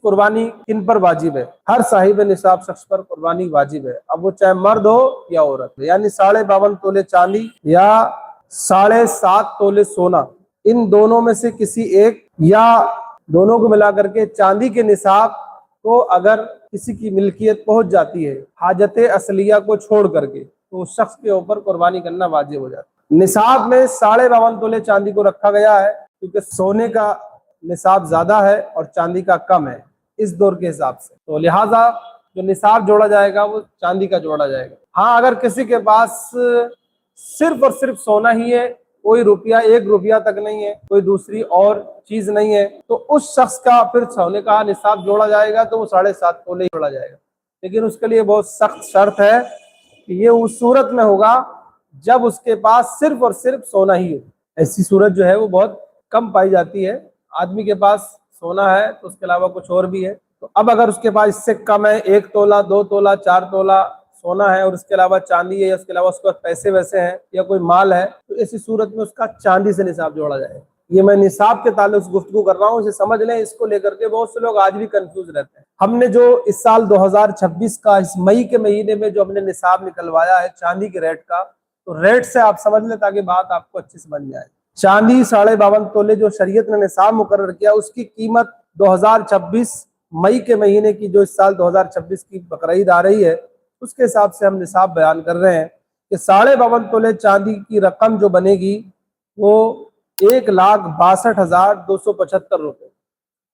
कुर्बानी किन पर वाजिब है? हर साहिब निसाब शख्स पर कुर्बानी वाजिब है, अब वो चाहे मर्द हो या औरत, यानी 52.5 तोले चांदी या 7.5 तोले सोना, इन दोनों में से किसी एक या दोनों को मिला करके चांदी के निसाब को अगर किसी की मिल्कियत पहुंच जाती है हाजत असलिया को छोड़ करके, तो उस शख्स के ऊपर कुर्बानी करना वाजिब हो जाता है। निसाब में 52.5 तोले चांदी को रखा गया है क्योंकि सोने का निसाब ज्यादा है और चांदी का कम है इस दौर के हिसाब से, तो लिहाजा जो निसाब जोड़ा जाएगा वो चांदी का जोड़ा जाएगा। हाँ, अगर किसी के पास सिर्फ और सिर्फ सोना ही है, कोई रुपया 1 रुपया तक नहीं है, कोई दूसरी और चीज नहीं है, तो उस शख्स का फिर सोने का निसाब जोड़ा जाएगा तो वो 7.5 तोले जोड़ा जाएगा। लेकिन उसके लिए बहुत सख्त शर्त है कि ये उस सूरत में होगा जब उसके पास सिर्फ और सिर्फ सोना ही हो। ऐसी सूरत जो है वो बहुत कम पाई जाती है। आदमी के पास सोना है तो उसके अलावा कुछ और भी है, तो अब अगर उसके पास इससे कम है, 1 तोला 2 तोला 4 तोला सोना है और इसके अलावा चांदी है या इसके अलावा उसके पास पैसे वैसे हैं या कोई माल है, तो ऐसी सूरत में उसका चांदी से निसाब जोड़ा जाएगा। ये मैं निसाब के ताल्लुक से गुफ्तगू कर रहा हूँ, इसे समझ लें। इसको लेकर के बहुत से लोग आज भी कंफ्यूज रहते हैं। हमने जो इस साल 2026 का इस मई के महीने में जो हमने निसाब निकलवाया है चांदी के रेट का, तो रेट से आप समझ लें ताकि बात आपको अच्छी समझ में आए। चांदी 52.5 तोले जो शरीयत ने निसाब मुकर्रर किया, उसकी कीमत 2026 मई के महीने की, जो इस साल 2026 की बकरीद आ रही है, उसके हिसाब से हम निसाब बयान कर रहे हैं कि 52.5 तोले चांदी की रकम जो बनेगी वो 1,62,275 रुपये,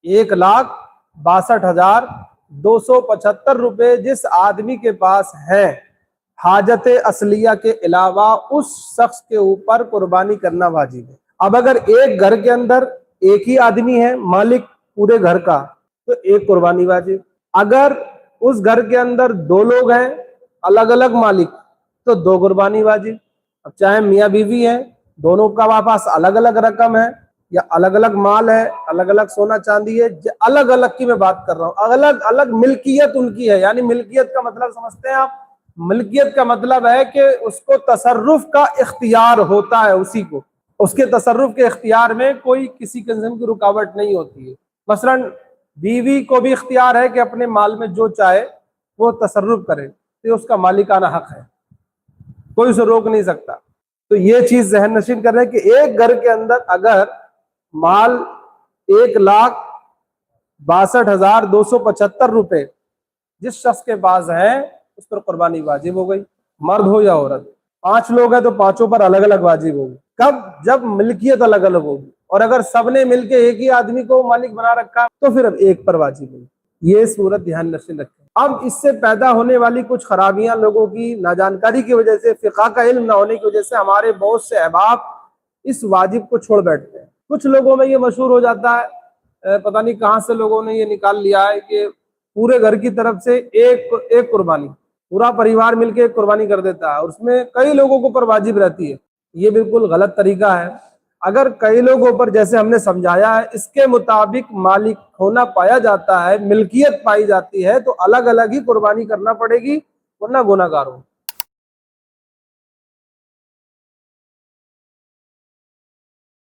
1,62,275 रुपये जिस आदमी के पास है हाजत असलिया के अलावा उस शख्स के ऊपर कुर्बानी करना वाजिब है। अब अगर एक घर के अंदर एक ही आदमी है मालिक पूरे घर का, तो 1 कुर्बानी वाजिब। अगर उस घर के अंदर 2 लोग हैं अलग अलग मालिक, तो 2 कुर्बानी वाजिब। अब चाहे मियाँ बीवी है, दोनों का पास अलग अलग रकम है या अलग अलग माल है, अलग अलग सोना चांदी है, अलग अलग की मैं बात कर रहा हूँ, अलग अलग मिल्कियत उनकी है। यानी मिल्कियत का मतलब समझते हैं आप? मिल्कियत का मतलब है कि उसको तसर्रुफ का इख्तियार होता है, उसी को, उसके तसर्रुफ के इख्तियार में कोई किसी किस्म की रुकावट नहीं होती है। मसलन बीवी को भी इख्तियार है कि अपने माल में जो चाहे वो तसर्रुफ करे, तो उसका मालिकाना हक है, कोई उसे रोक नहीं सकता। तो ये चीज जहन नशीन कर रहे हैं कि एक घर के अंदर अगर माल 1,62,275 रुपये जिस शख्स के पास है, उस पर कुर्बानी वाजिब हो गई, मर्द हो या औरत। 5 लोग हैं तो पांचों पर अलग अलग वाजिब होगी। कब? जब मिल्कियत अलग अलग होगी। और अगर सबने मिलके एक ही आदमी को मालिक बना रखा तो फिर अब एक पर वाजिब होगी। ये सूरत ध्यान नशीन रखें। अब इससे पैदा होने वाली कुछ खराबियां लोगों की नाजानकारी की वजह से, फिक़ह का इल्म ना होने की वजह से हमारे बहुत से अहबाब इस वाजिब को छोड़ बैठते हैं। कुछ लोगों में ये मशहूर हो जाता है, पता नहीं कहाँ से लोगों ने ये निकाल लिया है कि पूरे घर की तरफ से एक कुर्बानी, पूरा परिवार मिलके एक कुर्बानी कर देता है और उसमें कई लोगों के ऊपर वाजिब रहती है। ये बिल्कुल गलत तरीका है। अगर कई लोगों पर, जैसे हमने समझाया है, इसके मुताबिक मालिक होना पाया जाता है, मिल्कियत पाई जाती है, तो अलग अलग ही कुर्बानी करना पड़ेगी, वरना गुनाहगार हो।